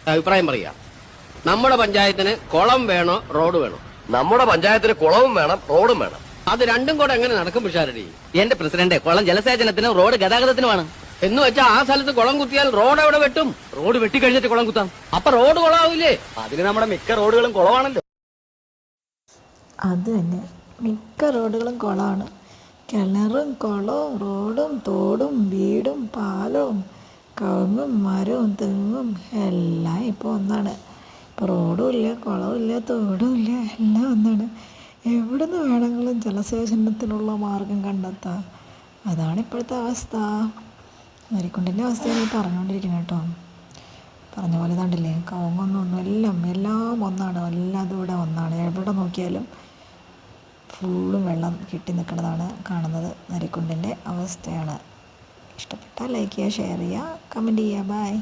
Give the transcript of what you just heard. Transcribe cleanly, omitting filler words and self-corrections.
അഭിപ്രായം പറയാ. നമ്മുടെ പഞ്ചായത്തിന് കുളം വേണോ റോഡ് വേണോ? നമ്മുടെ പഞ്ചായത്തിന് കുളവും വേണം റോഡും വേണം. അത് രണ്ടും കൂടെ എങ്ങനെ നടക്കും പിഷാരടി? എന്റെ പ്രസിഡന്റ്, കുളം ജലസേചനത്തിനും റോഡ് ഗതാഗതത്തിനുമാണ്. എന്ന് വെച്ചാൽ ആ സ്ഥലത്ത് കുളം കുത്തിയാൽ റോഡ് എവിടെ വെട്ടും? റോഡ് വെട്ടിക്കഴിഞ്ഞിട്ട് കുളം കുത്താം. അപ്പൊ റോഡ് കുളമാവില്ലേ? അതിന് നമ്മുടെ മിക്ക റോഡുകളും കുളമാണല്ലോ. അത് തന്നെ, മിക്ക റോഡുകളും കുളമാണ്. കിണറും കുളവും റോഡും തോടും വീടും പാലവും കവുങ്ങും മരവും തെങ്ങും എല്ലാം ഇപ്പോൾ ഒന്നാണ്. ഇപ്പോൾ റോഡും ഇല്ല, കുളവും ഇല്ല, തോടും ഇല്ല, എല്ലാം ഒന്നാണ്. എവിടെ നിന്ന് വേണമെങ്കിലും ജലസേചനത്തിനുള്ള മാർഗം കണ്ടെത്താം. അതാണ് ഇപ്പോഴത്തെ അവസ്ഥ. നരിക്കുണ്ടിൻ്റെ അവസ്ഥയാണ് ഈ പറഞ്ഞുകൊണ്ടിരിക്കുന്നത് കേട്ടോ. പറഞ്ഞ പോലെ കണ്ടില്ലേ, കവുങ്ങൊന്നും എല്ലാം ഒന്നാണ്. എല്ലാതും ഇവിടെ ഒന്നാണ്. എവിടെ നോക്കിയാലും ഫുള്ളും വെള്ളം കെട്ടി നിൽക്കുന്നതാണ് കാണുന്നത്. നരിക്കുണ്ടിൻ്റെ അവസ്ഥയാണ്. ഇഷ്ടപ്പെട്ടാൽ ലൈക്ക് ചെയ്യുക, ഷെയർ ചെയ്യുക, കമൻറ്റ് ചെയ്യുക. ബൈ.